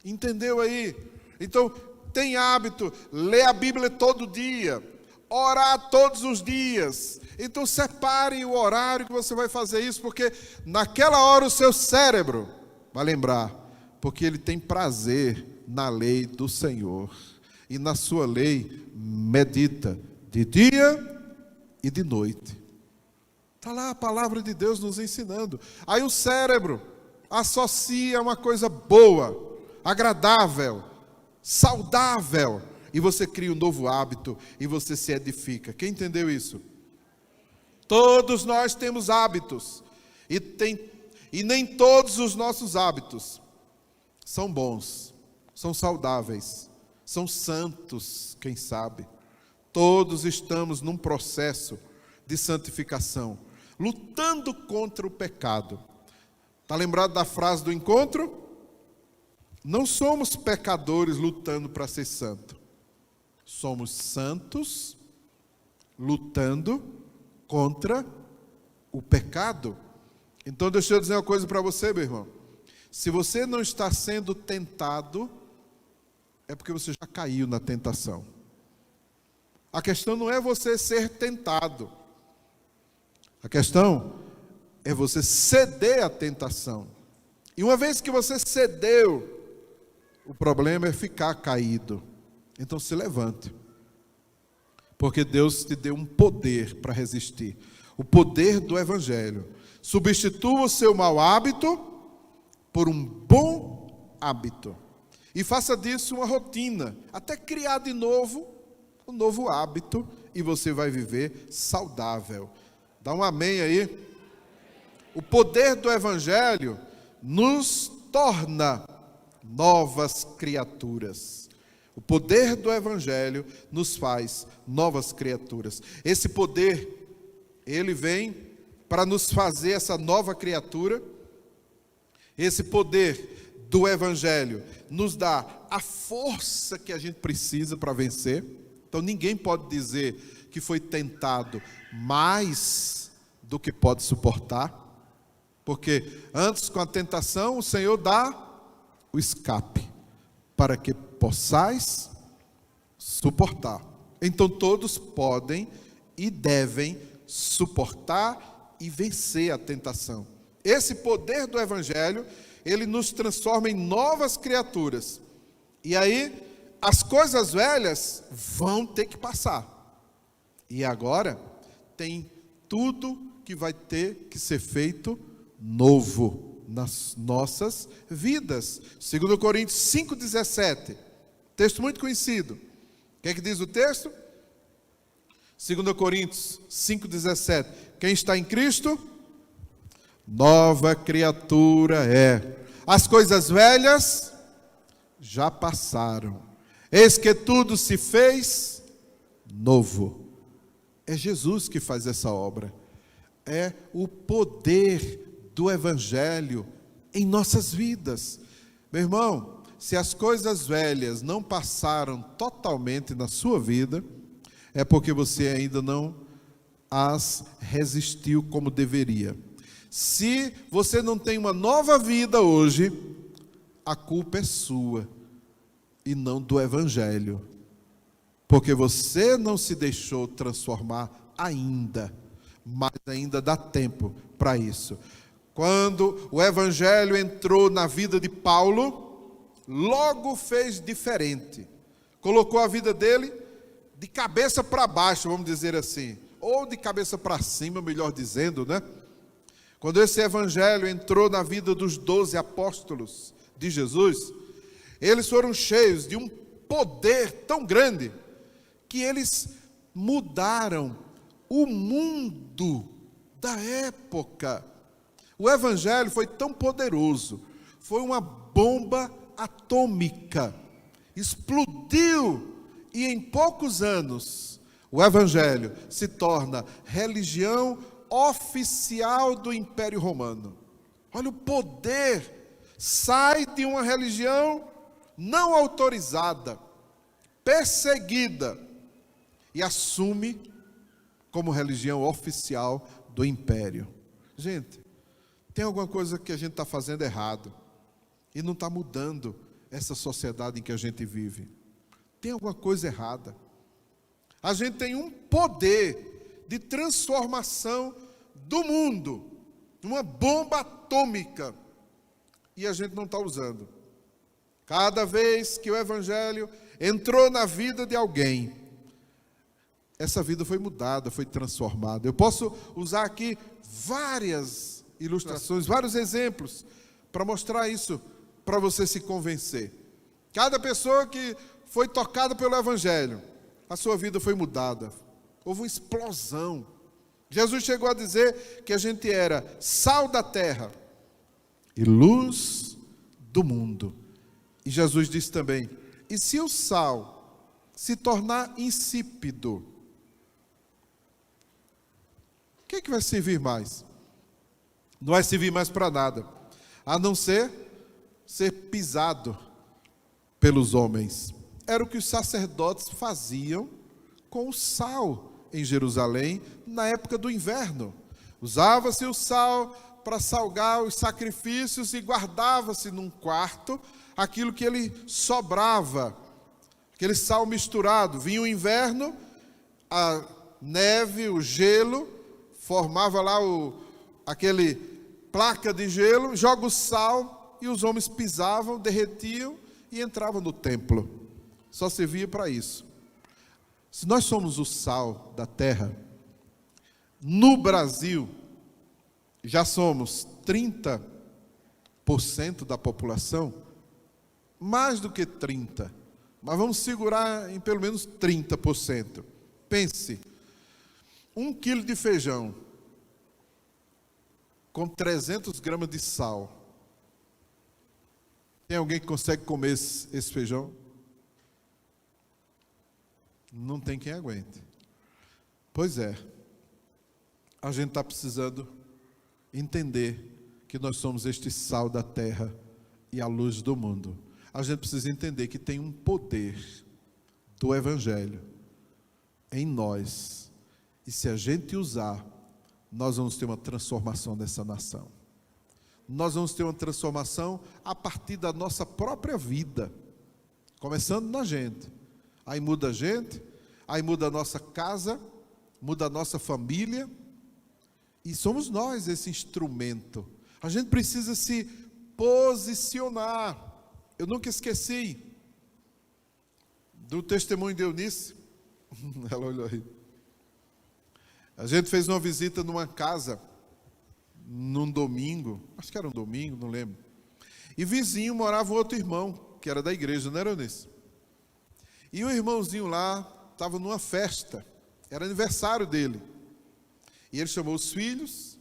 Entendeu aí? Então, tem hábito, lê a Bíblia todo dia, orar todos os dias. Então, separe o horário que você vai fazer isso, porque naquela hora o seu cérebro vai lembrar, porque ele tem prazer na lei do Senhor. E na sua lei, medita de dia e de noite. Está lá a palavra de Deus nos ensinando. Aí o cérebro associa uma coisa boa, agradável, saudável, e você cria um novo hábito e você se edifica. Quem entendeu isso? Todos nós temos hábitos e nem todos os nossos hábitos são bons, são saudáveis, são santos, quem sabe. Todos estamos num processo de santificação, lutando contra o pecado. Está lembrado da frase do encontro? Não somos pecadores lutando para ser santo. Somos santos lutando contra o pecado. Então deixa eu dizer uma coisa para você, meu irmão. Se você não está sendo tentado, é porque você já caiu na tentação. A questão não é você ser tentado. A questão é você ceder à tentação. E uma vez que você cedeu, o problema é ficar caído. Então se levante. Porque Deus te deu um poder para resistir. O poder do Evangelho. Substitua o seu mau hábito por um bom hábito. E faça disso uma rotina. Até criar de novo um novo hábito. E você vai viver saudável. Dá um amém aí. O poder do Evangelho nos torna novas criaturas. O poder do Evangelho nos faz novas criaturas. Esse poder, ele vem para nos fazer essa nova criatura. Esse poder do Evangelho nos dá a força que a gente precisa para vencer. Então ninguém pode dizer que foi tentado mais do que pode suportar. Porque antes, com a tentação, o Senhor dá o escape, para que possais suportar. Então todos podem e devem suportar e vencer a tentação. Esse poder do Evangelho, ele nos transforma em novas criaturas. E aí, as coisas velhas vão ter que passar. E agora, tem tudo que vai ter que ser feito novo nas nossas vidas. 2 Coríntios 5,17. Texto muito conhecido. O que é que diz o texto? 2 Coríntios 5,17. Quem está em Cristo? Nova criatura é. As coisas velhas já passaram. Eis que tudo se fez novo. É Jesus que faz essa obra. É o poder do Evangelho em nossas vidas. Meu irmão, se as coisas velhas não passaram totalmente na sua vida, é porque você ainda não as resistiu como deveria. Se você não tem uma nova vida hoje, a culpa é sua e não do Evangelho. Porque você não se deixou transformar ainda, mas ainda dá tempo para isso. Quando o Evangelho entrou na vida de Paulo, logo fez diferente. Colocou a vida dele de cabeça para baixo, vamos dizer assim. Ou de cabeça para cima, melhor dizendo, né? Quando esse Evangelho entrou na vida dos 12 apóstolos de Jesus, eles foram cheios de um poder tão grande que eles mudaram o mundo da época. O Evangelho foi tão poderoso, foi uma bomba atômica, explodiu, e em poucos anos o Evangelho se torna religião oficial do Império Romano. Olha o poder, sai de uma religião não autorizada, perseguida, e assume como religião oficial do Império. Gente, tem alguma coisa que a gente está fazendo errado e não está mudando essa sociedade em que a gente vive. Tem alguma coisa errada. A gente tem um poder de transformação do mundo, uma bomba atômica, e a gente não está usando. Cada vez que o Evangelho entrou na vida de alguém, essa vida foi mudada, foi transformada. Eu posso usar aqui várias ilustrações, vários exemplos, para mostrar isso, para você se convencer. Cada pessoa que foi tocada pelo Evangelho, a sua vida foi mudada. Houve uma explosão. Jesus chegou a dizer que a gente era sal da terra e luz do mundo. E Jesus disse também, e se o sal se tornar insípido, o que é que vai servir mais? Não vai servir mais para nada, a não ser pisado pelos homens. Era o que os sacerdotes faziam com o sal em Jerusalém na época do inverno. Usava-se o sal para salgar os sacrifícios e guardava-se num quarto aquilo que ele sobrava, aquele sal misturado. Vinha o inverno, a neve, o gelo, formava lá aquele placa de gelo, joga o sal e os homens pisavam, derretiam e entravam no templo. Só servia para isso. Se nós somos o sal da terra, no Brasil, já somos 30% da população, mais do que 30%, mas vamos segurar em pelo menos 30%. Pense, 1 quilo de feijão com 300 gramas de sal. Tem alguém que consegue comer esse feijão? Não tem quem aguente. Pois é, a gente está precisando entender que nós somos este sal da terra e a luz do mundo. A gente precisa entender que tem um poder do Evangelho em nós, e se a gente usar, nós vamos ter uma transformação dessa nação. Nós vamos ter uma transformação a partir da nossa própria vida, começando na gente. Aí muda a gente, aí muda a nossa casa, muda a nossa família, e somos nós esse instrumento. A gente precisa se posicionar. Eu nunca esqueci do testemunho de Eunice. Ela olhou aí. A gente fez uma visita numa casa num domingo, acho que era um domingo, não lembro. E vizinho morava um outro irmão, que era da igreja, não era Eunice? E o irmãozinho lá estava numa festa, era aniversário dele. E ele chamou os filhos,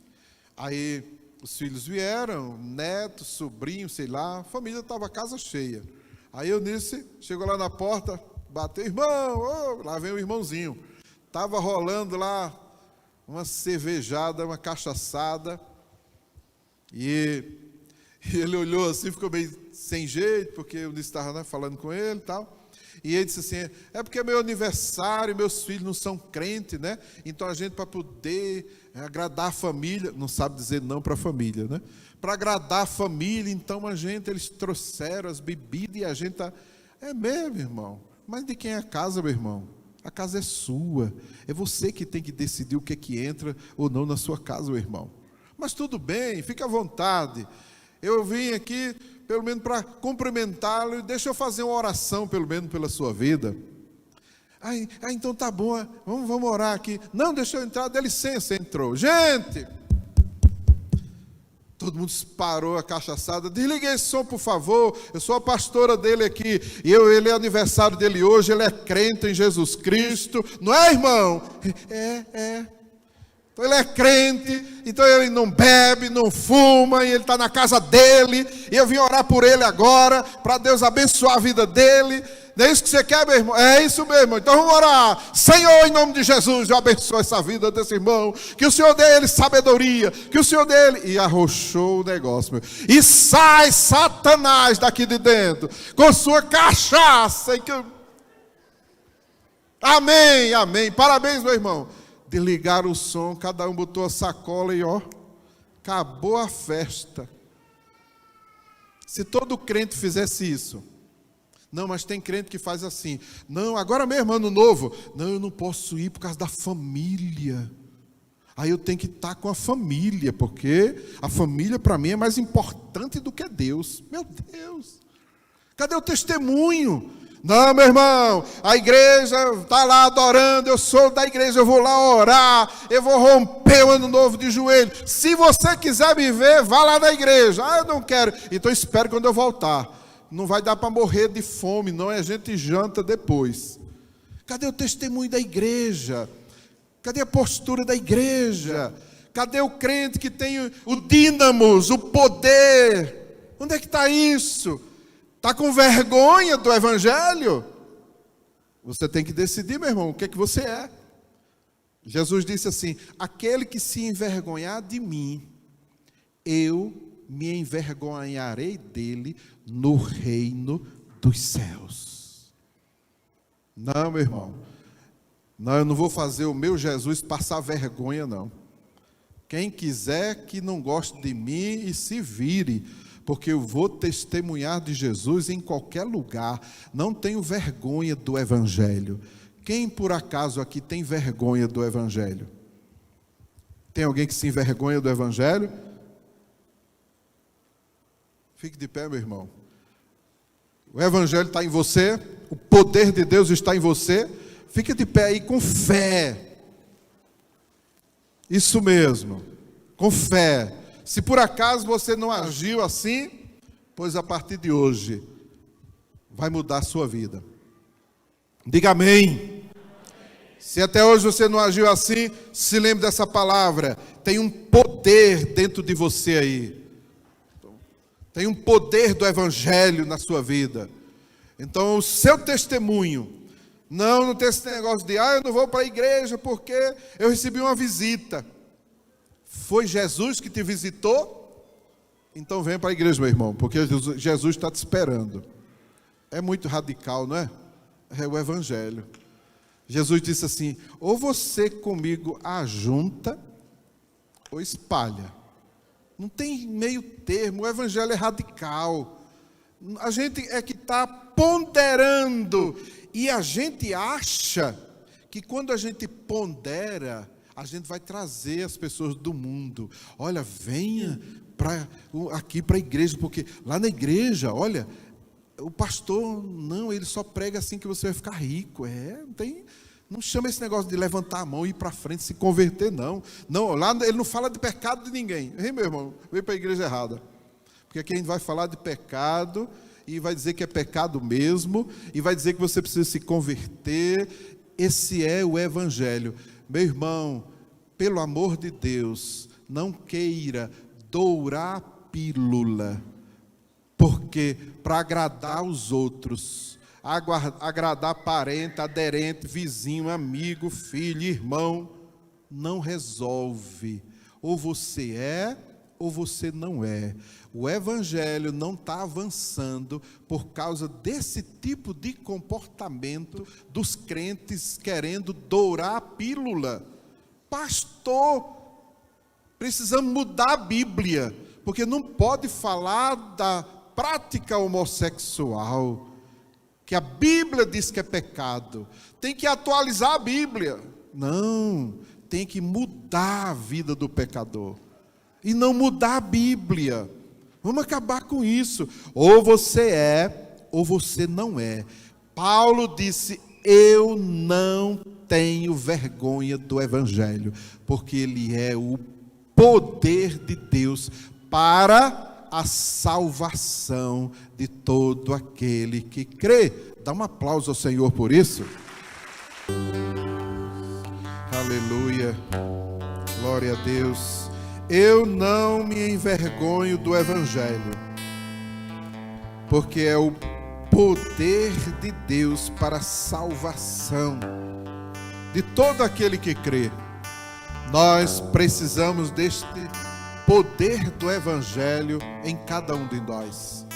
aí os filhos vieram, netos, sobrinhos, sei lá, a família estava a casa cheia. Aí Eunice chegou lá na porta, bateu, irmão, oh, lá vem o irmãozinho. Estava rolando lá uma cervejada, uma cachaçada, e ele olhou assim, ficou meio sem jeito, porque o Eunice estava, né, falando com ele e tal. E ele disse assim, é porque é meu aniversário, meus filhos não são crentes, né? Então a gente, para poder agradar a família, não sabe dizer não para a família, né? Para agradar a família, então eles trouxeram as bebidas e a gente está... É mesmo, irmão? Mas de quem é a casa, meu irmão? A casa é sua. É você que tem que decidir o que é que entra ou não na sua casa, meu irmão. Mas tudo bem, fica à vontade. Eu vim aqui, pelo menos para cumprimentá-lo, e deixa eu fazer uma oração, pelo menos, pela sua vida. Então tá bom, vamos orar aqui. Não, deixa eu entrar, dá licença, entrou. Gente! Todo mundo parou a cachaçada. Desliguei esse som, por favor. Eu sou a pastora dele aqui. E ele é aniversário dele hoje. Ele é crente em Jesus Cristo. Não é, irmão? É. Então ele é crente. Então ele não bebe, não fuma. E ele está na casa dele. E eu vim orar por ele agora. Para Deus abençoar a vida dele. Não é isso que você quer, meu irmão? É isso mesmo. Então vamos orar. Senhor, em nome de Jesus, eu abençoo essa vida desse irmão. Que o Senhor dê ele sabedoria. Que o Senhor dê ele... E arrochou o negócio, meu. E sai Satanás daqui de dentro. Com sua cachaça. Amém, amém. Parabéns, meu irmão. Desligaram o som. Cada um botou a sacola e ó. Acabou a festa. Se todo crente fizesse isso... Não, mas tem crente que faz assim. Não, agora mesmo, ano novo. Não, eu não posso ir por causa da família. Aí eu tenho que estar com a família, porque a família para mim é mais importante do que Deus. Meu Deus. Cadê o testemunho? Não, meu irmão, a igreja está lá adorando, eu sou da igreja, eu vou lá orar, eu vou romper o ano novo de joelho. Se você quiser me ver, vá lá na igreja. Eu não quero. Então espere quando eu voltar. Não vai dar para morrer de fome, não, a gente janta depois. Cadê o testemunho da igreja? Cadê a postura da igreja? Cadê o crente que tem o dínamos, o poder? Onde é que está isso? Está com vergonha do evangelho? Você tem que decidir, meu irmão, o que é que você é. Jesus disse assim, aquele que se envergonhar de mim, eu me envergonharei dele no reino dos céus. Não, meu irmão. Não, eu não vou fazer o meu Jesus passar vergonha, não. Quem quiser que não goste de mim e se vire, porque eu vou testemunhar de Jesus em qualquer lugar. Não tenho vergonha do evangelho. Quem por acaso aqui tem vergonha do evangelho? Tem alguém que se envergonha do evangelho? Fique de pé, meu irmão. O evangelho está em você, o poder de Deus está em você. Fique de pé aí com fé. Isso mesmo, com fé. Se por acaso você não agiu assim, pois a partir de hoje vai mudar a sua vida. Diga amém. Se até hoje você não agiu assim, se lembre dessa palavra. Tem um poder dentro de você aí. Tem um poder do evangelho na sua vida. Então o seu testemunho, não tem esse negócio de, eu não vou para a igreja porque eu recebi uma visita. Foi Jesus que te visitou? Então venha para a igreja, meu irmão, porque Jesus está te esperando. É muito radical, não é? É o evangelho. Jesus disse assim, ou você comigo ajunta ou espalha. Não tem meio termo, o evangelho é radical. A gente é que está ponderando. E a gente acha que quando a gente pondera, a gente vai trazer as pessoas do mundo. Olha, venha aqui para a igreja, porque lá na igreja, olha, o pastor, não, ele só prega assim que você vai ficar rico. Não tem Não chama esse negócio de levantar a mão e ir para frente, se converter, não. Não, lá ele não fala de pecado de ninguém. Ei, meu irmão, veio para a igreja errada. Porque aqui a gente vai falar de pecado e vai dizer que é pecado mesmo, e vai dizer que você precisa se converter. Esse é o Evangelho. Meu irmão, pelo amor de Deus, não queira dourar a pílula, porque para agradar os outros, agradar parente, aderente, vizinho, amigo, filho, irmão, não resolve. Ou você é, ou você não é. O Evangelho não está avançando por causa desse tipo de comportamento dos crentes querendo dourar a pílula. Pastor, precisamos mudar a Bíblia, porque não pode falar da prática homossexual, que a Bíblia diz que é pecado. Tem que atualizar a Bíblia. Não, tem que mudar a vida do pecador. E não mudar a Bíblia. Vamos acabar com isso. Ou você é, ou você não é. Paulo disse: eu não tenho vergonha do Evangelho, porque ele é o poder de Deus para a salvação de todo aquele que crê. Dá um aplauso ao Senhor por isso. Aleluia. Glória a Deus. Eu não me envergonho do Evangelho, porque é o poder de Deus para a salvação de todo aquele que crê. Nós precisamos deste poder do Evangelho em cada um de nós,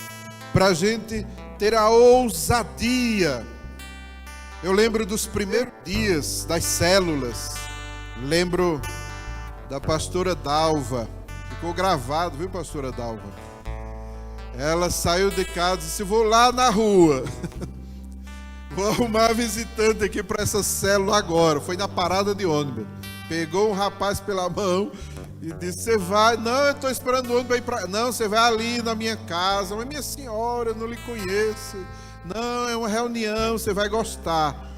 para a gente ter a ousadia. Eu lembro dos primeiros dias das células, lembro da pastora Dalva, ficou gravado, viu, pastora Dalva? Ela saiu de casa e disse: vou lá na rua, vou arrumar visitante aqui para essa célula agora. Foi na parada de ônibus, pegou um rapaz pela mão e disse: você vai? Não, eu estou esperando o ônibus para ir para... Não, você vai ali na minha casa. Mas minha senhora, eu não lhe conheço. Não, é uma reunião, você vai gostar.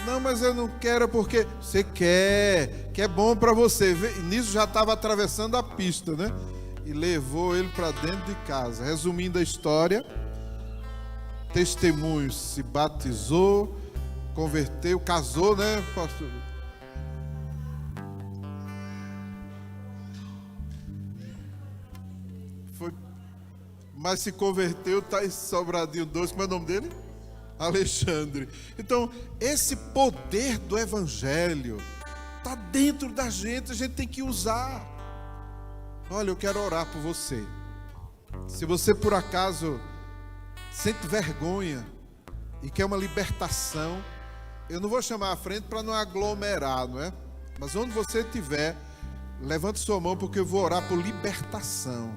Não, mas eu não quero porque você quer, que é bom para você. E nisso já estava atravessando a pista, né? E levou ele para dentro de casa. Resumindo a história, testemunho: se batizou, converteu, casou, né, pastor? Foi, mas se converteu, está em Sobradinho 2, como é o nome dele? Alexandre. Então, esse poder do Evangelho está dentro da gente, a gente tem que usar. Olha, eu quero orar por você. Se você por acaso sente vergonha e quer uma libertação, eu não vou chamar à frente para não aglomerar, não é? Mas onde você estiver, levante sua mão, porque eu vou orar por libertação,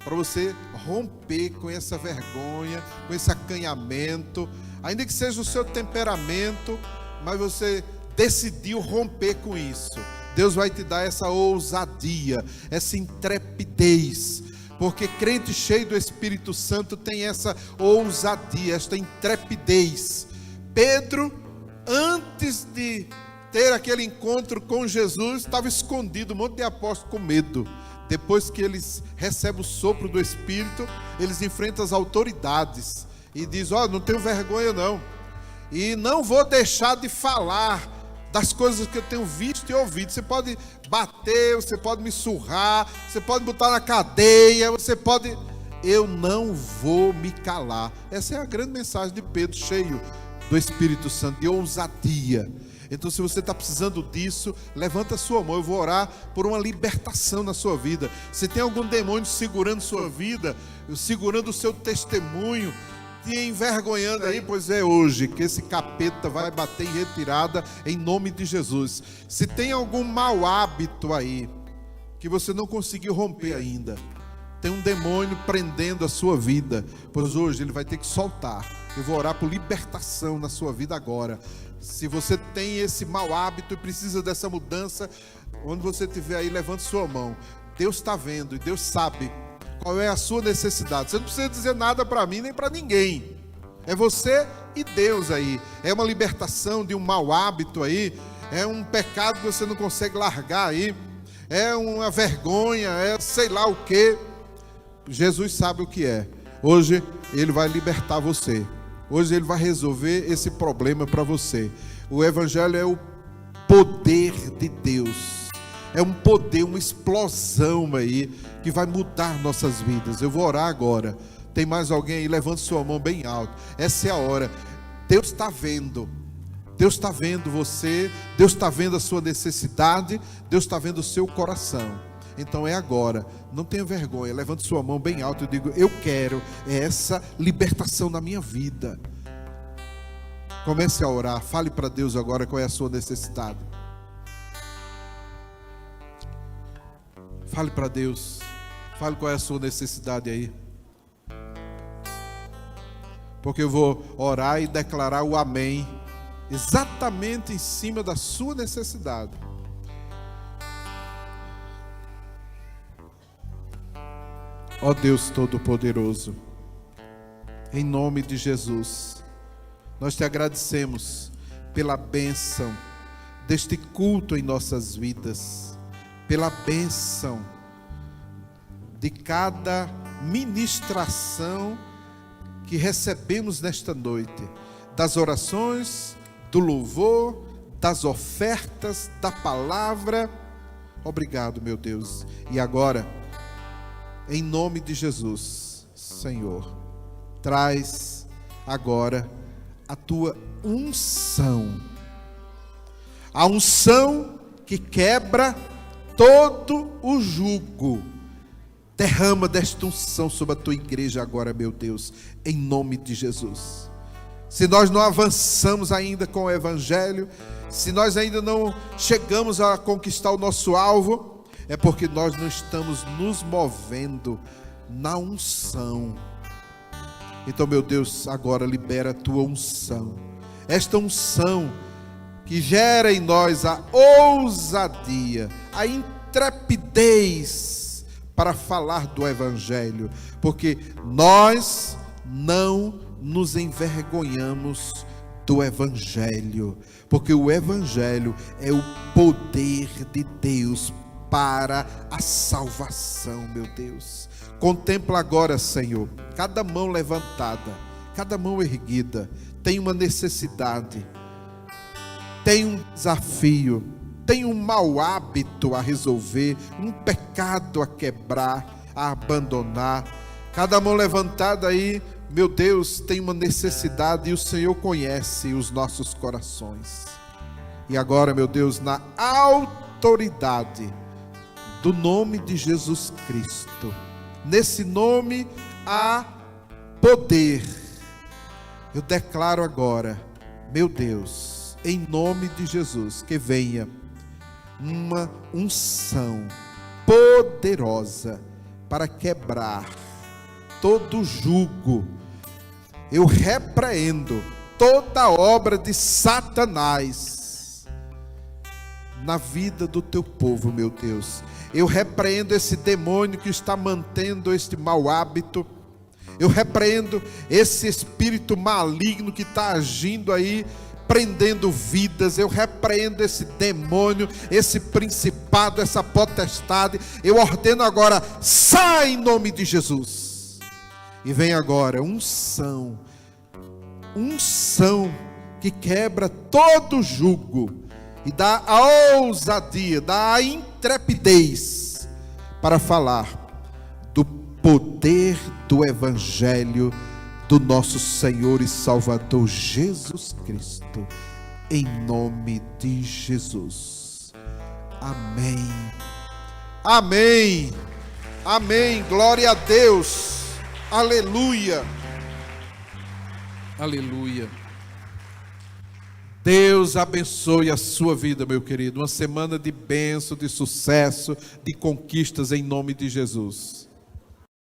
para você romper com essa vergonha, com esse acanhamento, ainda que seja o seu temperamento, mas você decidiu romper com isso. Deus vai te dar essa ousadia, essa intrepidez, porque crente cheio do Espírito Santo tem essa ousadia, esta intrepidez. Pedro, antes de ter aquele encontro com Jesus, estava escondido, um monte de apóstolos com medo. Depois que eles recebem o sopro do Espírito, eles enfrentam as autoridades e dizem: não tenho vergonha não, e não vou deixar de falar das coisas que eu tenho visto e ouvido. Você pode bater, você pode me surrar, você pode botar na cadeia, você pode... eu não vou me calar. Essa é a grande mensagem de Pedro, cheio do Espírito Santo, de ousadia. Então, se você está precisando disso, levanta a sua mão. Eu vou orar por uma libertação na sua vida. Se tem algum demônio segurando sua vida, segurando o seu testemunho, te envergonhando aí, pois é hoje que esse capeta vai bater em retirada em nome de Jesus. Se tem algum mau hábito aí que você não conseguiu romper ainda, tem um demônio prendendo a sua vida, pois hoje ele vai ter que soltar. Eu vou orar por libertação na sua vida agora. Se você tem esse mau hábito e precisa dessa mudança, onde você estiver aí, levante sua mão. Deus está vendo e Deus sabe qual é a sua necessidade. Você não precisa dizer nada para mim nem para ninguém. É você e Deus aí. É uma libertação de um mau hábito aí, é um pecado que você não consegue largar aí, é uma vergonha, é sei lá o que. Jesus sabe o que é. Hoje Ele vai libertar você. Hoje Ele vai resolver esse problema para você. O Evangelho é o poder de Deus. É um poder, uma explosão aí, que vai mudar nossas vidas. Eu vou orar agora. Tem mais alguém aí? Levante sua mão bem alto. Essa é a hora. Deus está vendo. Deus está vendo você. Deus está vendo a sua necessidade. Deus está vendo o seu coração. Então é agora. Não tenha vergonha. Levante sua mão bem alto e diga: eu quero essa libertação na minha vida. Comece a orar. Fale para Deus agora qual é a sua necessidade. Fale para Deus. Fale qual é a sua necessidade aí. Porque eu vou orar e declarar o amém exatamente em cima da sua necessidade. Ó Deus Todo-Poderoso, em nome de Jesus, nós te agradecemos pela bênção deste culto em nossas vidas, pela bênção de cada ministração que recebemos nesta noite, das orações, do louvor, das ofertas, da palavra. Obrigado, meu Deus. E agora, em nome de Jesus, Senhor, traz agora a tua unção. A unção que quebra todo o jugo. Derrama desta unção sobre a tua igreja agora, meu Deus, em nome de Jesus. Se nós não avançamos ainda com o Evangelho, se nós ainda não chegamos a conquistar o nosso alvo, é porque nós não estamos nos movendo na unção. Então, meu Deus, agora libera a tua unção. Esta unção que gera em nós a ousadia, a intrepidez para falar do Evangelho, porque nós não nos envergonhamos do Evangelho, porque o Evangelho é o poder de Deus para a salvação, meu Deus. Contempla agora, Senhor, cada mão levantada, cada mão erguida, tem uma necessidade, tem um desafio, tem um mau hábito a resolver, um pecado a quebrar, a abandonar. Cada mão levantada aí, meu Deus, tem uma necessidade e o Senhor conhece os nossos corações. E agora, meu Deus, na autoridade do nome de Jesus Cristo, nesse nome há poder. Eu declaro agora, meu Deus, em nome de Jesus, que venha uma unção poderosa para quebrar todo jugo. Eu repreendo toda obra de Satanás na vida do teu povo, meu Deus. Eu repreendo esse demônio que está mantendo este mau hábito. Eu repreendo esse espírito maligno que está agindo aí, prendendo vidas. Eu repreendo esse demônio, esse principado, essa potestade. Eu ordeno agora, sai em nome de Jesus. E vem agora unção que quebra todo jugo e dá a ousadia, dá a intrepidez para falar do poder do Evangelho do nosso Senhor e Salvador Jesus Cristo, em nome de Jesus. Amém. Amém. Amém. Glória a Deus. Aleluia. Aleluia. Deus abençoe a sua vida, meu querido. Uma semana de bênção, de sucesso, de conquistas em nome de Jesus.